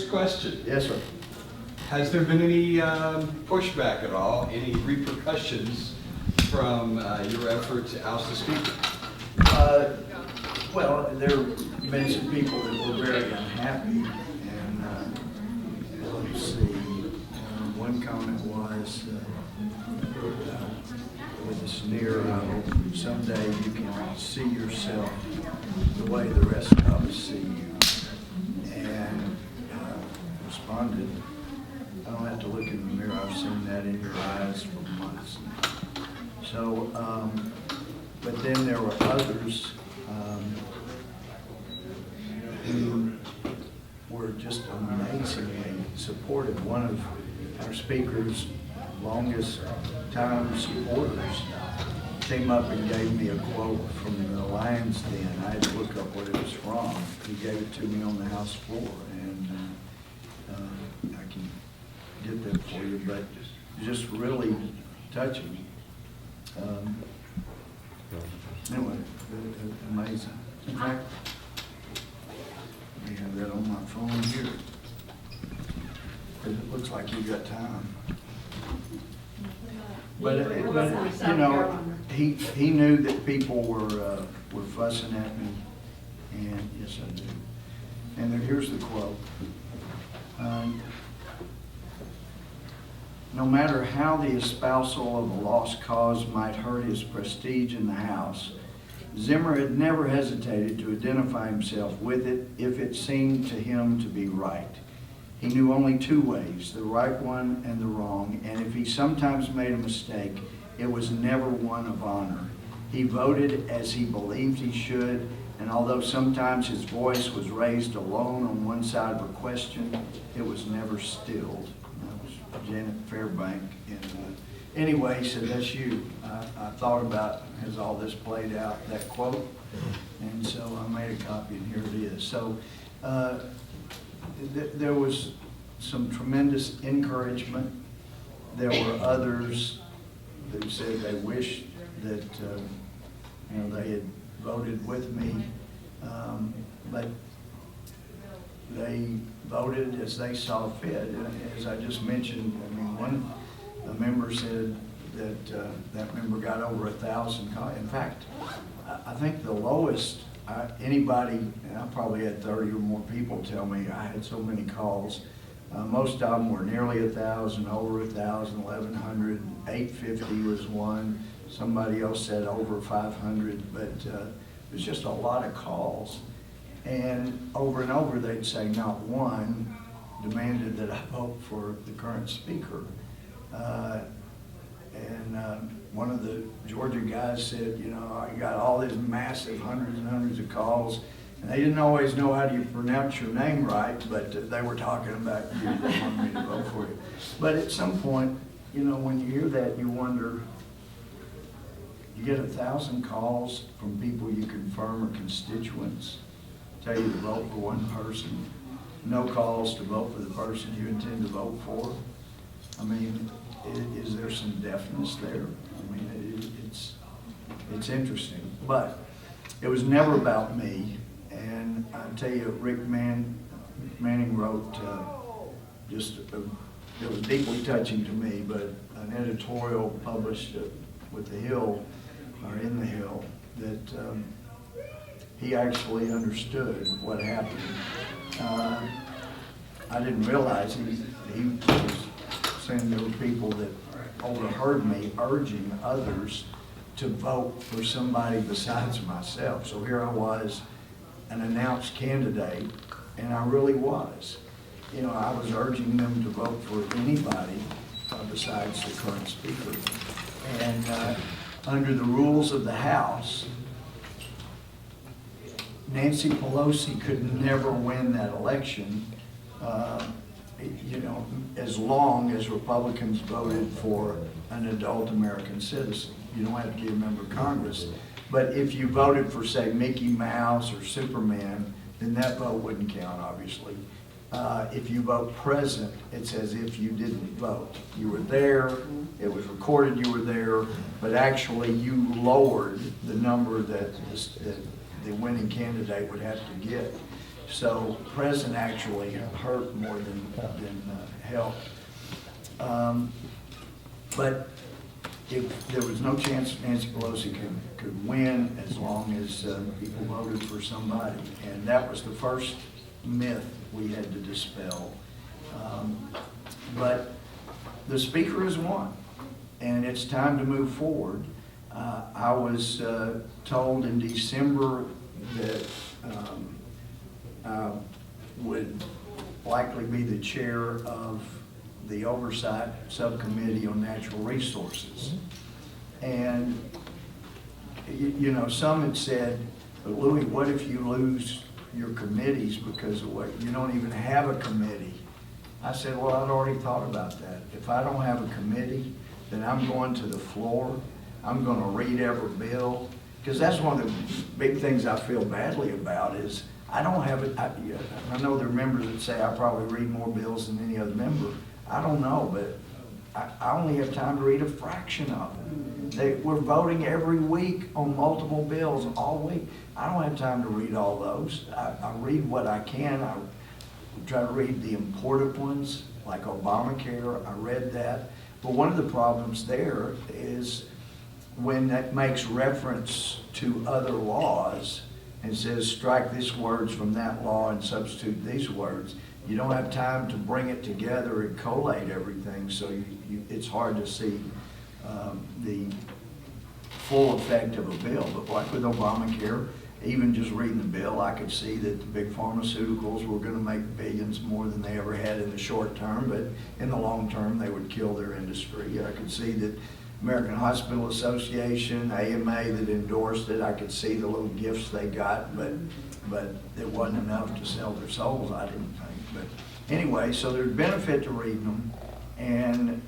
First question. Yes, sir. Has there been any pushback at all, any repercussions from your effort to oust the speaker? Well, there have been some people that were very unhappy, and let's see, one comment was with a sneer, I hope someday you can see yourself the way the rest of us see you, and responded, I don't have to look in the mirror, I've seen that in your eyes for months. So, but then there were others who were just amazingly supportive. One of our speaker's longest time supporters came up and gave me a quote from the Lion's Den. I had to look up what it was from. He gave it to me on the House floor, and I can get that for you, but just really touching. Anyway, amazing. In fact, I have that on my phone here. It looks like you got time. But you know, he knew that people were fussing at me, and yes, I do. And then here's the quote. No matter how the espousal of a lost cause might hurt his prestige in the House, Zimmer had never hesitated to identify himself with it if it seemed to him to be right. He knew only two ways, the right one and the wrong, and if he sometimes made a mistake, it was never one of honor. He voted as he believed he should, and although sometimes his voice was raised alone on one side of a question, it was never stilled. That was Janet Fairbank. And anyway, he said, that's you. I thought about, has all this played out, that quote, and so I made a copy, and here it is. So there was some tremendous encouragement. There were others who said they wished that they had voted with me, but they voted as they saw fit. And as I just mentioned, I mean, one member said that that member got over 1,000 calls. In fact, I think the lowest anybody, and I probably had 30 or more people tell me I had so many calls. Most of them were nearly 1,000, over 1,000, 1,100, 850 was one. Somebody else said over 500, but it was just a lot of calls. And over they'd say not one demanded that I vote for the current speaker. One of the Georgia guys said, you know, I got all these massive hundreds and hundreds of calls, and they didn't always know how do you pronounce your name right, but they were talking about you, they wanted me to vote for you. But at some point, you know, when you hear that, you wonder, you get 1,000 calls from people you confirm are constituents, tell you to vote for one person, no calls to vote for the person you intend to vote for. I mean, is there some deafness there? I mean, it's interesting, but it was never about me. And I tell you, Rick Manning wrote it was deeply touching to me, but an editorial published with the Hill, or in the Hill, that he actually understood what happened. I didn't realize he was saying there were people that overheard me urging others to vote for somebody besides myself. So here I was, an announced candidate, and I really was. You know, I was urging them to vote for anybody besides the current speaker. And under the rules of the House, Nancy Pelosi could never win that election, you know, as long as Republicans voted for an adult American citizen. You don't have to be a member of Congress. But if you voted for, say, Mickey Mouse or Superman, then that vote wouldn't count, obviously. If you vote present, it's as if you didn't vote. You were there, it was recorded you were there, but actually you lowered the number that the winning candidate would have to get. So present actually hurt more than helped. But there was no chance Nancy Pelosi could win as long as people voted for somebody. And that was the first myth we had to dispel. But the speaker has won, and it's time to move forward. I was told in December that I would likely be the chair of the Oversight Subcommittee on Natural Resources. And, you know, some had said, but Louie, what if you lose your committees because of what, you don't even have a committee? I said, well, I'd already thought about that. If I don't have a committee, then I'm going to the floor. I'm going to read every bill. Because that's one of the big things I feel badly about is I don't have it. I know there are members that say I probably read more bills than any other member. I don't know, but I only have time to read a fraction of them. We're voting every week on multiple bills all week. I don't have time to read all those. I read what I can. I try to read the important ones, like Obamacare. I read that. But one of the problems there is when that makes reference to other laws and says strike these words from that law and substitute these words, you don't have time to bring it together and collate everything, so it's hard to see the full effect of a bill. But like with Obamacare, even just reading the bill, I could see that the big pharmaceuticals were going to make billions more than they ever had in the short term, but in the long term, they would kill their industry. I could see that American Hospital Association, AMA that endorsed it, I could see the little gifts they got, but it wasn't enough to sell their souls, I didn't think. But anyway, so there's benefit to reading them, and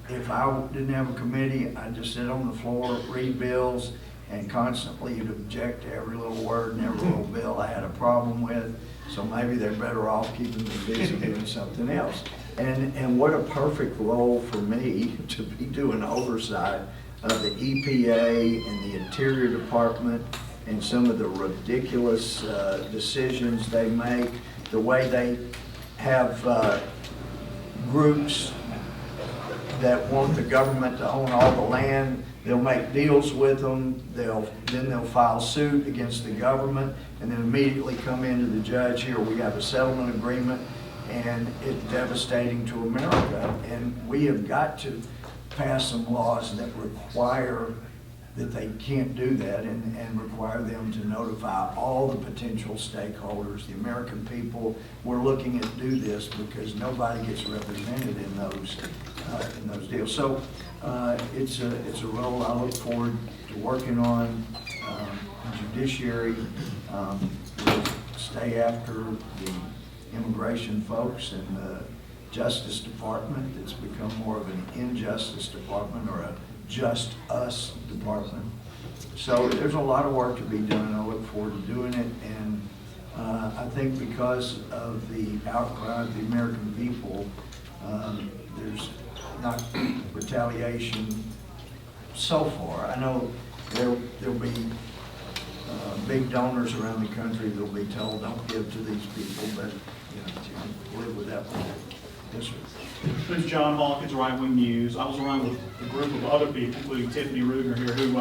if I didn't have a committee, I'd just sit on the floor, read bills, and constantly object to every little word and every little bill I had a problem with. So maybe they're better off keeping me busy doing something else. And what a perfect role for me to be doing oversight of the EPA and the Interior Department and some of the ridiculous decisions they make, the way they have groups that want the government to own all the land. They'll make deals with them, then they'll file suit against the government, and then immediately come into the judge, here we have a settlement agreement, and it's devastating to America. And we have got to pass some laws that require that they can't do that, and require them to notify all the potential stakeholders, the American people. We're looking at do this because nobody gets represented in those deals. So it's a role I look forward to working on. Judiciary, we'll stay after the immigration folks and the Justice Department. It's become more of an injustice department or a just us department. So there's a lot of work to be done. I look forward to doing it, and I think because of the outcry of the American people, there's not retaliation so far. I know there'll be big donors around the country that'll be told don't give to these people, but you know, live with that one. Yes, sir. This is John Hawkins, Right Wing News. I was around with a group of other people, including Tiffany Rudner here, who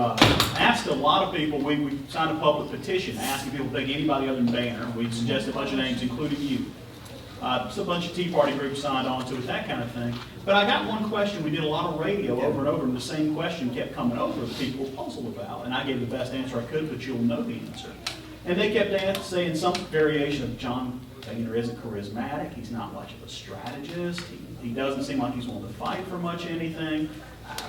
asked a lot of people. We signed a public petition asking people to pick anybody other than Boehner. We suggested a bunch of names, including you. So a bunch of Tea Party groups signed on to it, that kind of thing. But I got one question. We did a lot of radio over and over, and the same question kept coming over that people were puzzled about. And I gave the best answer I could, but you'll know the answer. And they kept saying some variation of John Boehner isn't charismatic. He's not much of a strategist. He doesn't seem like he's willing to fight for much anything.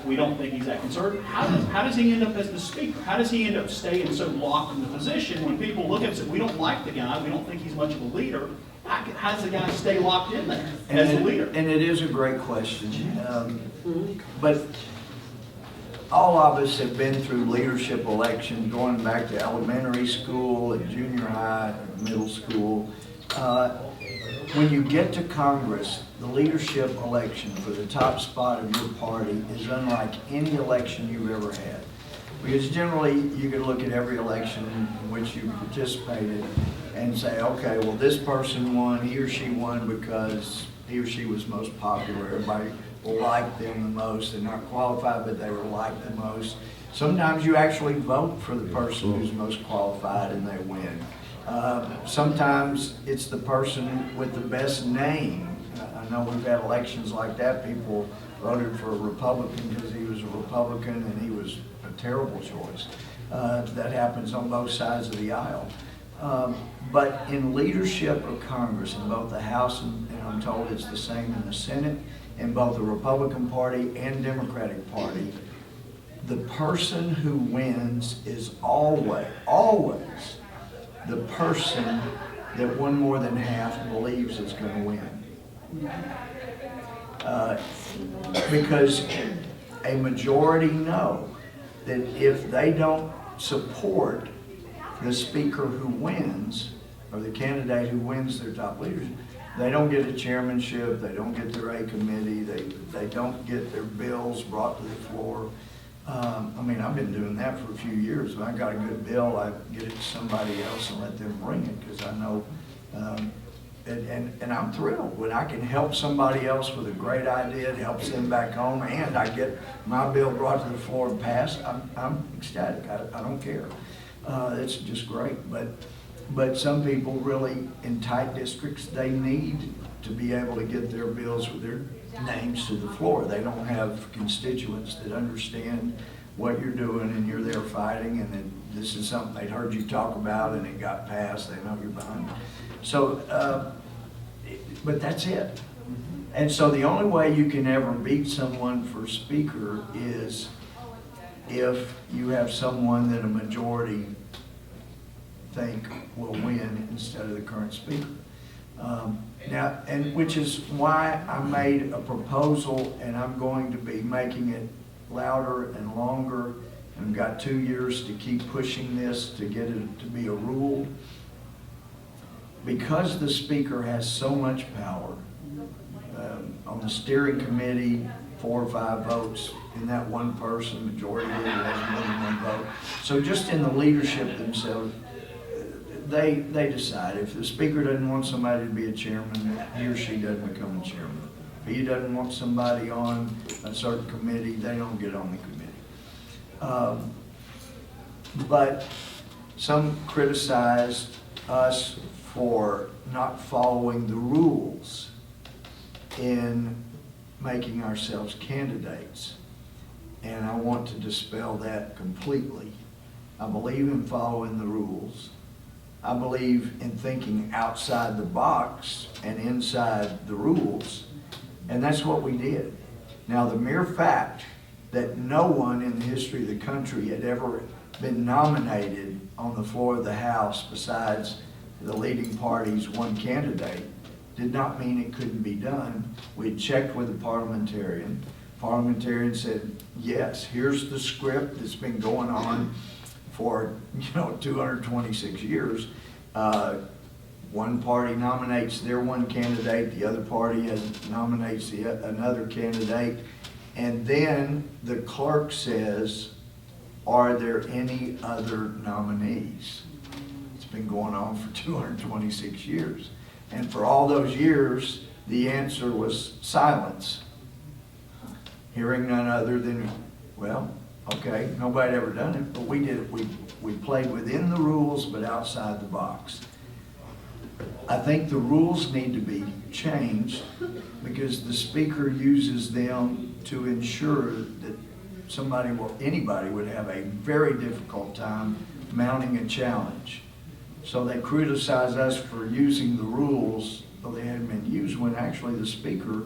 We don't think he's that conservative. How does he end up as the speaker? How does he end up staying so locked in the position when people look at him and say, we don't like the guy, we don't think he's much of a leader? How does the guy stay locked in there as a leader? And it is a great question. But all of us have been through leadership elections, going back to elementary school and junior high, middle school. When you get to Congress, the leadership election for the top spot of your party is unlike any election you've ever had. Because generally, you can look at every election in which you participated, and say, okay, well, this person won, he or she won because he or she was most popular. Everybody liked them the most. They're not qualified, but they were liked the most. Sometimes you actually vote for the person who's most qualified and they win. Sometimes it's the person with the best name. I know we've had elections like that. People voted for a Republican because he was a Republican and he was a terrible choice. That happens on both sides of the aisle. But in leadership of Congress, in both the House and I'm told it's the same in the Senate, in both the Republican Party and Democratic Party, the person who wins is always the person that one more than half believes is going to win. Because a majority know that if they don't support the speaker who wins, or the candidate who wins their top leadership, they don't get a chairmanship, they don't get their A committee, they don't get their bills brought to the floor. I mean, I've been doing that for a few years. When I got a good bill, I get it to somebody else and let them bring it, because I know, and I'm thrilled when I can help somebody else with a great idea, it helps them back home, and I get my bill brought to the floor and passed. I'm ecstatic. I don't care. It's just great. But some people really, in tight districts, they need to be able to get their bills with their names to the floor. They don't have constituents that understand what you're doing and you're there fighting, and that this is something they'd heard you talk about and it got passed. They know you're behind it. So, but that's it. And so the only way you can ever beat someone for speaker is if you have someone that a majority think will win instead of the current speaker. Now, and which is why I made a proposal, and I'm going to be making it louder and longer, and I've got 2 years to keep pushing this to get it to be a rule. Because the speaker has so much power, on the steering committee, 4 or 5 votes, in that one person, majority leader has more than 1 vote. So just in the leadership themselves, they decide. If the speaker doesn't want somebody to be a chairman, he or she doesn't become a chairman. If he doesn't want somebody on a certain committee, they don't get on the committee. But some criticized us for not following the rules in making ourselves candidates. And I want to dispel that completely. I believe in following the rules. I believe in thinking outside the box and inside the rules, and that's what we did. Now, the mere fact that no one in the history of the country had ever been nominated on the floor of the House besides the leading party's one candidate did not mean it couldn't be done. We checked with the parliamentarian. Parliamentarian said, yes, here's the script that's been going on for 226 years. One party nominates their one candidate, the other party nominates another candidate, and then the clerk says, are there any other nominees? It's been going on for 226 years. And for all those years, the answer was silence. Hearing none other than, well, okay, nobody had ever done it, but we did it. We played within the rules, but outside the box. I think the rules need to be changed because the speaker uses them to ensure that anybody would have a very difficult time mounting a challenge. So they criticize us for using the rules, though they hadn't been used, when actually the speaker,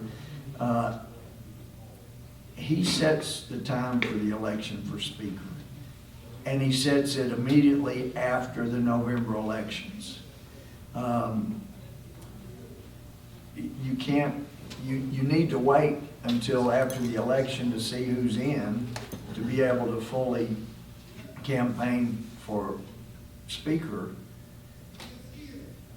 he sets the time for the election for speaker. And he sets it immediately after the November elections. You need to wait until after the election to see who's in to be able to fully campaign for speaker.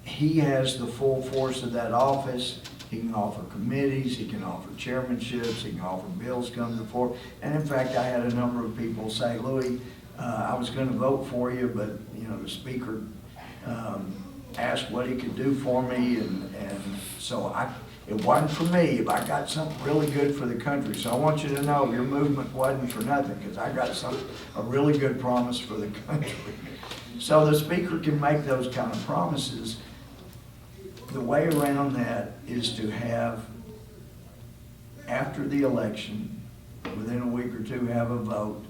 He has the full force of that office. He can offer committees, he can offer chairmanships, he can offer bills come to the floor. And in fact, I had a number of people say, Louie, I was going to vote for you, but the speaker asked what he could do for me, and so it wasn't for me, but I got something really good for the country. So I want you to know your movement wasn't for nothing, because I got a really good promise for the country. So the speaker can make those kind of promises. The way around that is to have, after the election, within a week or two, have a vote,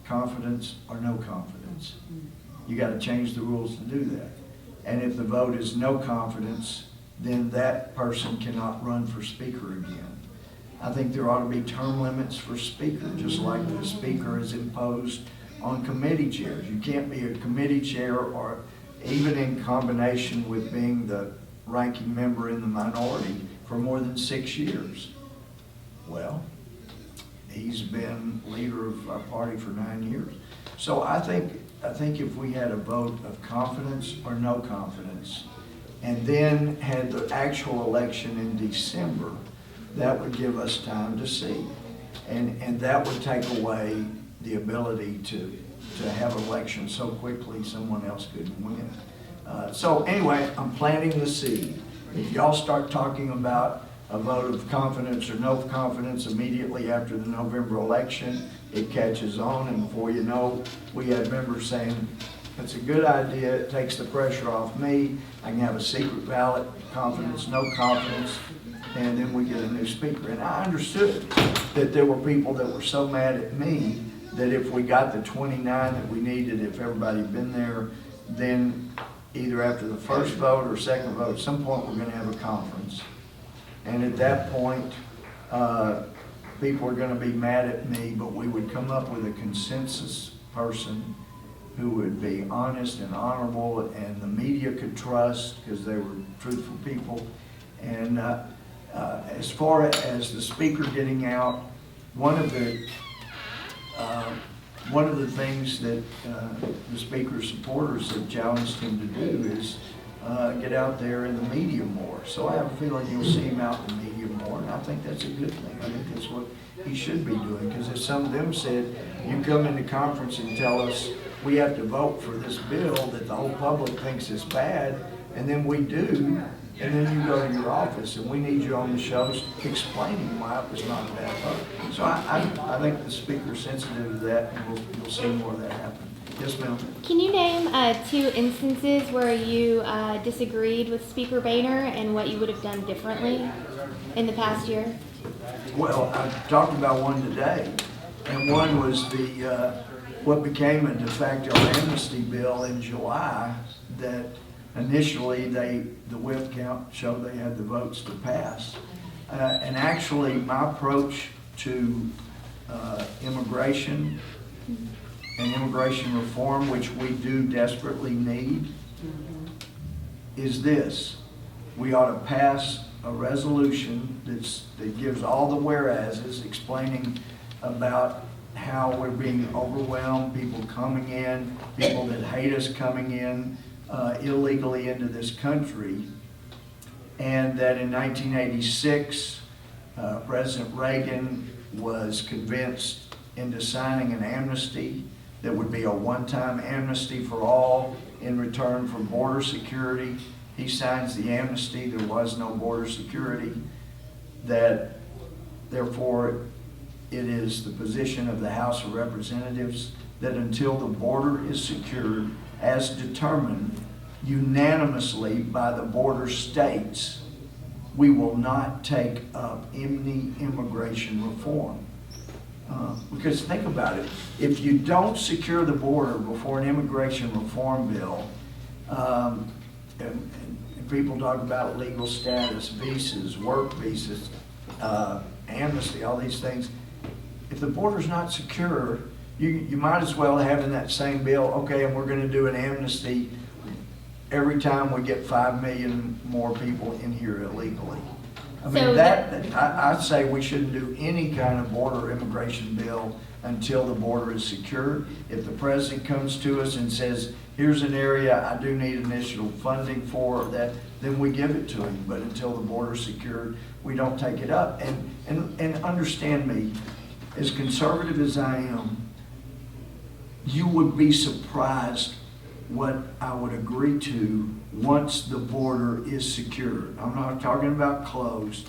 confidence or no confidence. You got to change the rules to do that. And if the vote is no confidence, then that person cannot run for speaker again. I think there ought to be term limits for speaker, just like the speaker is imposed on committee chairs. You can't be a committee chair, or even in combination with being the ranking member in the minority, for more than 6 years. Well, he's been leader of our party for 9 years. So I think if we had a vote of confidence or no confidence, and then had the actual election in December, that would give us time to see. And that would take away the ability to have elections so quickly someone else couldn't win. So anyway, I'm planting the seed. If y'all start talking about a vote of confidence or no confidence immediately after the November election, it catches on, and before you know, we had members saying, it's a good idea, it takes the pressure off me, I can have a secret ballot, confidence, no confidence, and then we get a new speaker. And I understood that there were people that were so mad at me that if we got the 29 that we needed, if everybody had been there, then either after the first vote or second vote, at some point we're going to have a conference. And at that point, people are going to be mad at me, but we would come up with a consensus person who would be honest and honorable, and the media could trust because they were truthful people. And as far as the speaker getting out, one of the things that the speaker's supporters have challenged him to do is get out there in the media more. So I have a feeling you'll see him out in the media more, and I think that's a good thing. I think that's what he should be doing, because as some of them said, you come into conference and tell us we have to vote for this bill that the whole public thinks is bad, and then we do, and then you go to your office, and we need you on the shows explaining why it was not a bad vote. So I think the speaker's sensitive to that, and you'll see more of that happen. Yes, ma'am. Can you name 2 instances where you disagreed with Speaker Boehner and what you would have done differently in the past year? Well, I talked about one today, and one was the what became a de facto amnesty bill in July that initially the whip count showed they had the votes to pass. And actually my approach to immigration and immigration reform, which we do desperately need, is this: we ought to pass a resolution that gives all the whereases, explaining about how we're being overwhelmed, people coming in, people that hate us coming in illegally into this country, and that in 1986, President Reagan was convinced into signing an amnesty that would be a one-time amnesty for all in return for border security. He signs the amnesty, there was no border security, that therefore it is the position of the House of Representatives that until the border is secured as determined unanimously by the border states, we will not take up any immigration reform. Because think about it, if you don't secure the border before an immigration reform bill, and people talk about legal status, visas, work visas, amnesty, all these things, if the border's not secure, you might as well have in that same bill, okay, and we're going to do an amnesty every time we get 5 million more people in here illegally. I mean, I'd say we shouldn't do any kind of border immigration bill until the border is secured. If the president comes to us and says, here's an area I do need initial funding for that, then we give it to him. But until the border is secured, we don't take it up. And understand me, as conservative as I am, you would be surprised what I would agree to once the border is secured. I'm not talking about closed.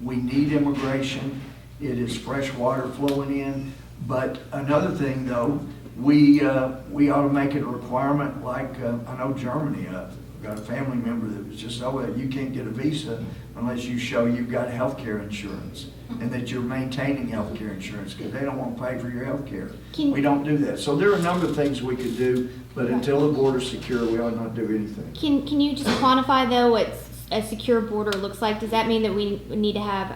We need immigration. It is fresh water flowing in. But another thing though, we ought to make it a requirement like, I know Germany, I've got a family member that was just, you can't get a visa unless you show you've got health care insurance and that you're maintaining health care insurance because they don't want to pay for your health care. We don't do that. So there are a number of things we could do, but until the border's secure, we ought not do anything. Can you just quantify though what a secure border looks like? Does that mean that we need to have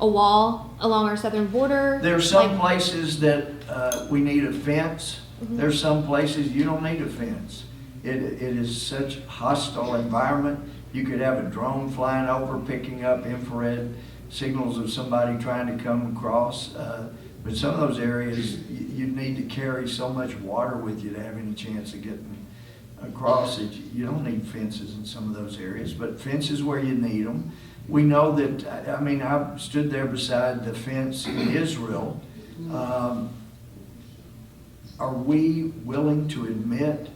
a wall along our southern border? There are some places that we need a fence. There's some places you don't need a fence. It is such a hostile environment. You could have a drone flying over picking up infrared signals of somebody trying to come across. But some of those areas, you need to carry so much water with you to have any chance of getting across it. You don't need fences in some of those areas, but fences where you need them. We know that, I mean, I stood there beside the fence in Israel. Are we willing to admit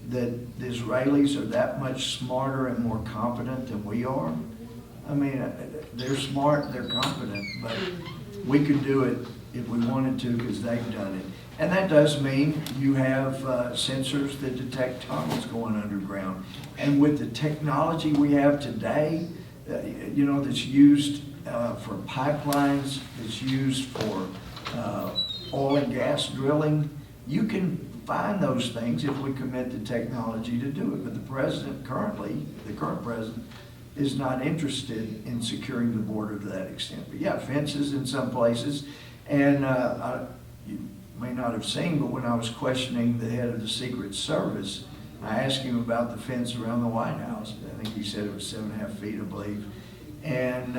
that the Israelis are that much smarter and more competent than we are? I mean, they're smart, they're competent, but we could do it if we wanted to because they've done it. And that does mean you have sensors that detect tunnels going underground. And with the technology we have today, you know, that's used for pipelines, that's used for oil and gas drilling, you can find those things if we commit the technology to do it. But the president currently, the current president, is not interested in securing the border to that extent. But yeah, fences in some places. And you may not have seen, but when I was questioning the head of the Secret Service, I asked him about the fence around the White House. I think he said it was 7.5 feet, I believe. And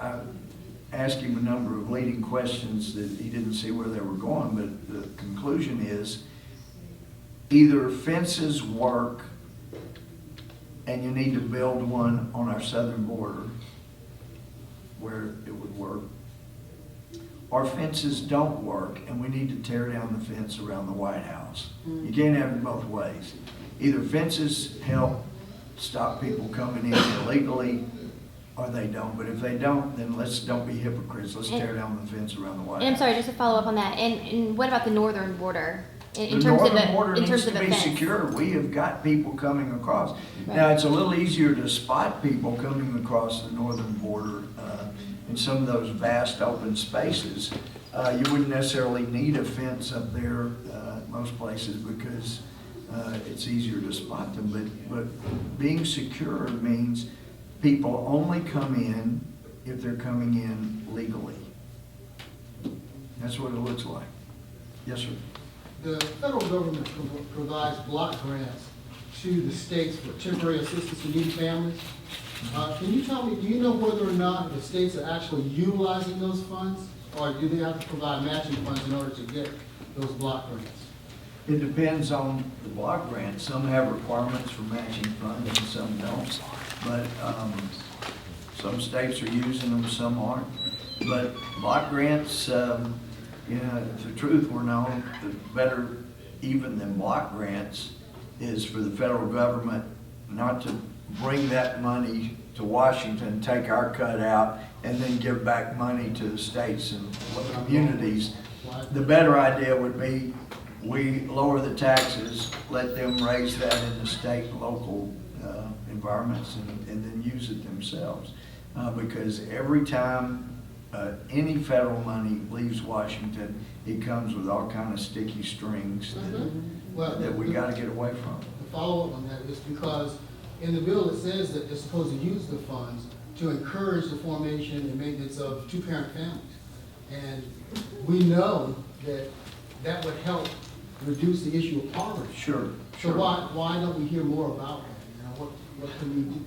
I asked him a number of leading questions that he didn't see where they were going, but the conclusion is either fences work and you need to build one on our southern border where it would work, or fences don't work and we need to tear down the fence around the White House. You can't have it both ways. Either fences help stop people coming in illegally or they don't. But if they don't, then don't be hypocrites. Let's tear down the fence around the White House. And I'm sorry, just to follow up on that. And what about the northern border? In The terms of northern border in needs terms to of a be fence? secure. We have got people coming across. Right. Now, it's a little easier to spot people coming across the northern border in some of those vast open spaces. You wouldn't necessarily need a fence up there most places because it's easier to spot them. But being secure means people only come in if they're coming in legally. That's what it looks like. Yes, sir. The federal government provides block grants to the states for temporary assistance to needy families. Can you tell me, do you know whether or not the states are actually utilizing those funds? Or do they have to provide matching funds in order to get those block grants? It depends on the block grant. Some have requirements for matching funds and some don't. But some states are using them, some aren't. But block grants, if the truth were known, the better even than block grants is for the federal government not to bring that money to Washington, take our cut out, and then give back money to the states and communities. The better idea would be we lower the taxes, let them raise that in the state and local environments and then use it themselves. Because every time any federal money leaves Washington, it comes with all kind of sticky strings that we got to get away from. The follow-up on that is because in the bill it says that they're supposed to use the funds to encourage the formation and maintenance of two-parent families. And we know that that would help reduce the issue of poverty. Sure. So why don't we hear more about that? You know,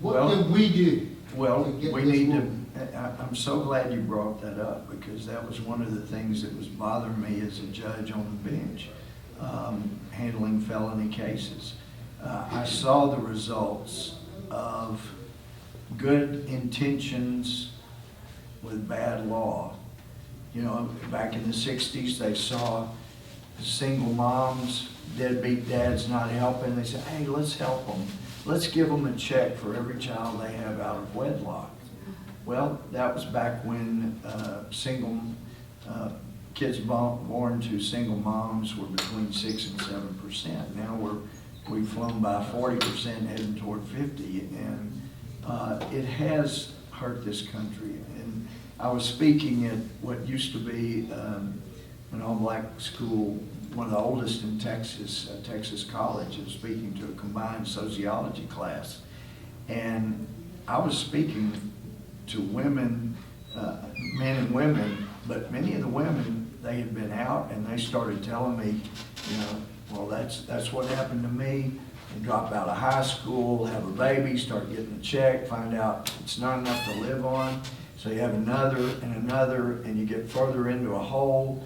what Well, can we do? Well, to get we this need moving? I'm so glad you brought that up because that was one of the things that was bothering me as a judge on the bench, handling felony cases. I saw the results of good intentions with bad law. You know, back in the 60s, they saw single moms, deadbeat dads not helping. They said, hey, let's help them. Let's give them a check for every child they have out of wedlock. Well, that was back when kids born to single moms were between 6 and 7%. Now we've flown by 40%, heading toward 50, and it has hurt this country. And I was speaking at what used to be an all-black school, one of the oldest in Texas, Texas College, and speaking to a combined sociology class. And I was speaking to women, men and women, but many of the women, they had been out and they started telling me, well, that's what happened to me. You drop out of high school, have a baby, start getting a check, find out it's not enough to live on. So you have another and another, and you get further into a hole.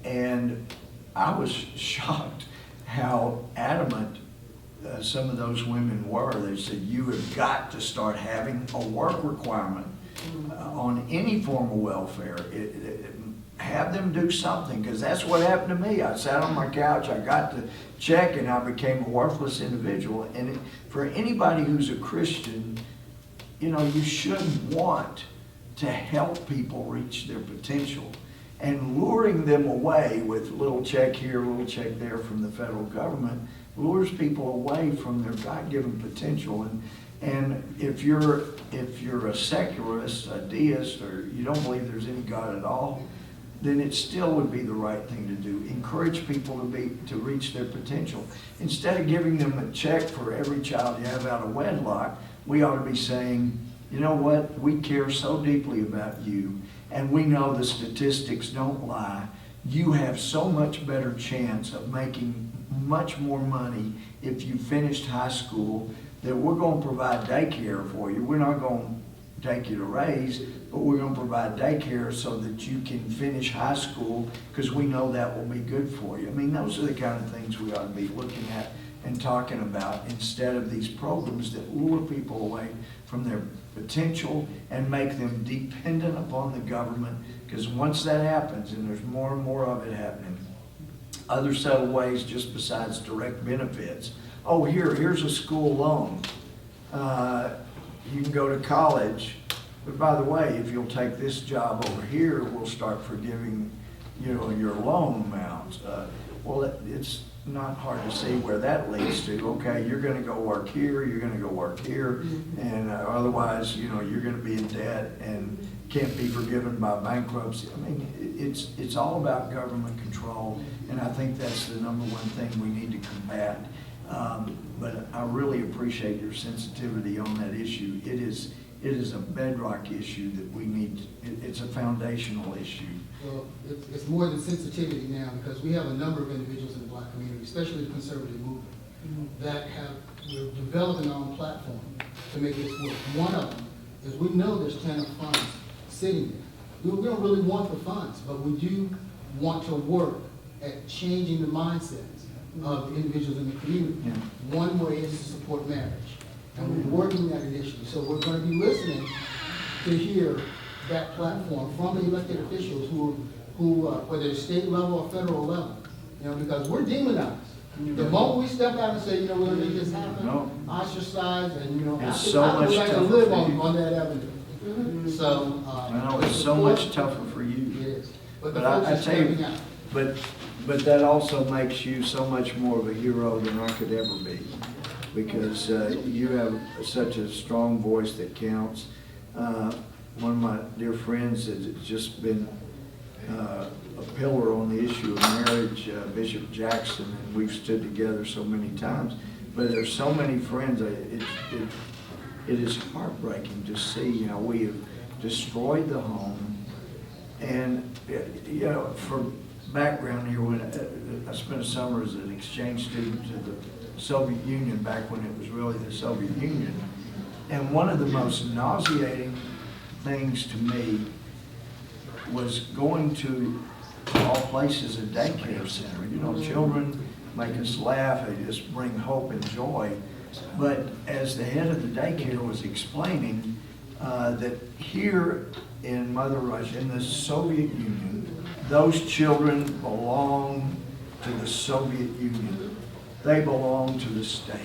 And I was shocked how adamant some of those women were. They said, you have got to start having a work requirement on any form of welfare. Have them do something, because that's what happened to me. I sat on my couch, I got the check, and I became a worthless individual. And for anybody who's a Christian, you should want to help people reach their potential. And luring them away with a little check here, a little check there from the federal government lures people away from their God-given potential. And if you're a secularist, a deist, or you don't believe there's any God at all, then it still would be the right thing to do. Encourage people to reach their potential. Instead of giving them a check for every child you have out of wedlock, we ought to be saying, you know what, we care so deeply about you, and we know the statistics don't lie. You have so much better chance of making much more money if you finished high school, that we're going to provide daycare for you. We're not going to take you to raise, but we're going to provide daycare so that you can finish high school, because we know that will be good for you. I mean, those are the kind of things we ought to be looking at and talking about, instead of these programs that lure people away from their potential and make them dependent upon the government. Because once that happens, and there's more and more of it happening, other subtle ways just besides direct benefits. Oh, here's a school loan. You can go to college, but by the way, if you'll take this job over here, we'll start forgiving, your loan amount. Well, it's not hard to see where that leads to. Okay, you're going to go work here, you're going to go work here, and otherwise, you're going to be in debt and can't be forgiven by bankruptcy. I mean, it's all about government control, and I think that's the number one thing we need to combat. But I really appreciate your sensitivity on that issue. It is a bedrock issue that we need. It's a foundational issue. Well, it's more than sensitivity now, because we have a number of individuals in the black community, especially the conservative movement, that we're developing our own platform to make this work. One of them is, we know there's TANF funds sitting there. We don't really want the funds, but we do want to work at changing the mindsets of the individuals in the community. Yeah. One way is to support marriage, and we're working that initiative. So we're going to be listening to hear that platform from the elected officials who whether it's state level or federal level, because we're demonized. The moment we step out and say, we're going to make this happen, ostracize, and It's so I would much like to tougher live for you. on that avenue. So I know it's so much tougher for you. It is, but the But folks I are tell you, stepping out. but that also makes you so much more of a hero than I could ever be, because you have such a strong voice that counts. One of my dear friends has just been a pillar on the issue of marriage, Bishop Jackson, and we've stood together so many times. But there's so many friends. It is heartbreaking to see. We have destroyed the home, and for background here, when I spent a summer as an exchange student to the Soviet Union back when it was really the Soviet Union, and one of the most nauseating things to me was going to all places, a daycare center. Children make us laugh, they just bring hope and joy. But as the head of the daycare was explaining, that here in Mother Russia, in the Soviet Union, those children belong to the Soviet Union. They belong to the state.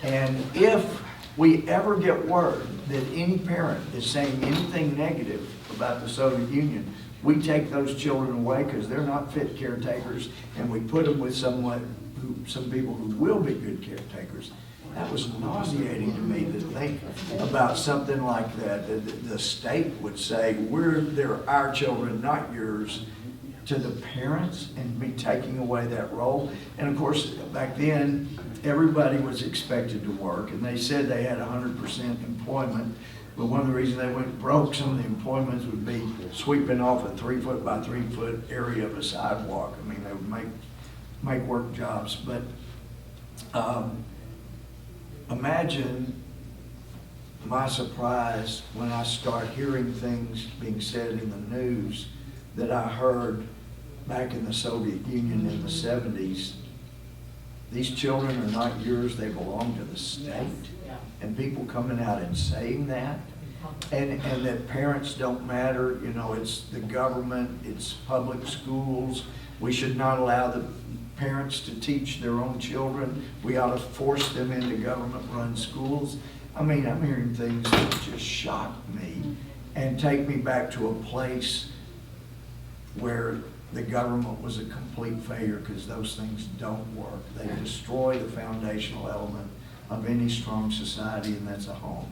And if we ever get word that any parent is saying anything negative about the Soviet Union, we take those children away because they're not fit caretakers, and we put them with some people who will be good caretakers. That was nauseating to me to think about something like that. The state would say, they're our children, not yours, to the parents, and be taking away that role. And of course, back then, everybody was expected to work, and they said they had 100% employment. But one of the reasons they went broke, some of the employments would be sweeping off a 3 foot by 3 foot area of a sidewalk. I mean, they would make work jobs. But imagine my surprise when I start hearing things being said in the news that I heard back in the Soviet Union in the 70s. These children are not yours, they belong to the state. And people coming out and saying that, and that parents don't matter, you know, it's the government, it's public schools. We should not allow the parents to teach their own children. We ought to force them into government-run schools. I mean, I'm hearing things that just shock me and take me back to a place where the government was a complete failure, because those things don't work. They destroy the foundational element of any strong society, and that's a home.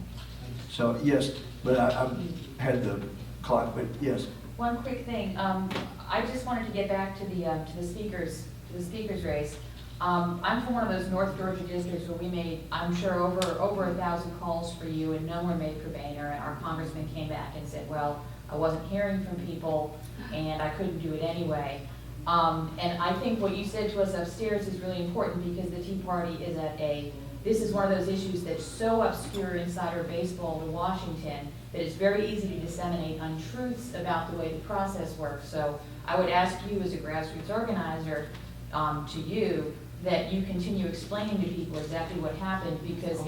So yes, but I had the clock, but yes. One quick thing, I just wanted to get back to the speakers race. I'm from one of those North Georgia districts where we made, I'm sure, over 1,000 calls for you, and no one made for Boehner, and our congressman came back and said, well, I wasn't hearing from people, and I couldn't do it anyway. And I think what you said to us upstairs is really important, because the Tea Party is this is one of those issues that's so obscure insider baseball to Washington that it's very easy to disseminate untruths about the way the process works. So I would ask you as a grassroots organizer, to you, that you continue explaining to people exactly what happened, because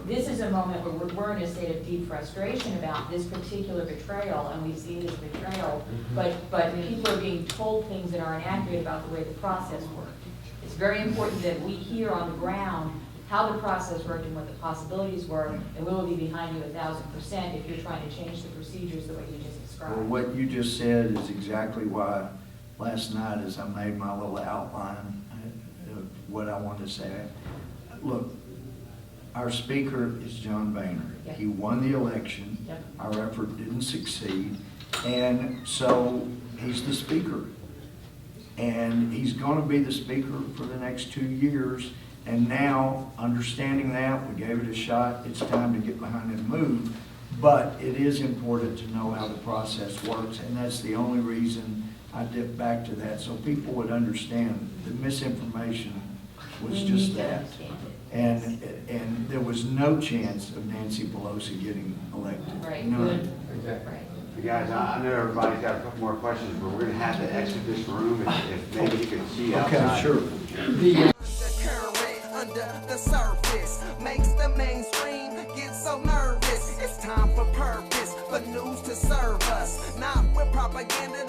this is a moment where we're in a state of deep frustration about this particular betrayal, and we see it as betrayal, but people are being told things that are inaccurate about the way the process worked. It's very important that we hear on the ground how the process worked and what the possibilities were, and we will be behind you 1,000% if you're trying to change the procedures the way you just described. Well, what you just said is exactly why last night, as I made my little outline of what I wanted to say. Look, our speaker is John Boehner. Yep. He won the election. Yep. Our effort didn't succeed. And so he's the speaker. And he's going to be the speaker for the next 2 years. And now, understanding that, we gave it a shot. It's time to get behind and move. But it is important to know how the process works. And that's the only reason I dip back to that, so people would understand the misinformation was just that. And there was no chance of Nancy Pelosi getting elected. Right. None. Exactly. Right. Guys, I know everybody's got a couple more questions, but we're gonna have to exit this room if maybe you could see outside. Okay, sure. Undercurrent under the surface makes the mainstream get so nervous. It's time for purpose, for news to serve us, not with propaganda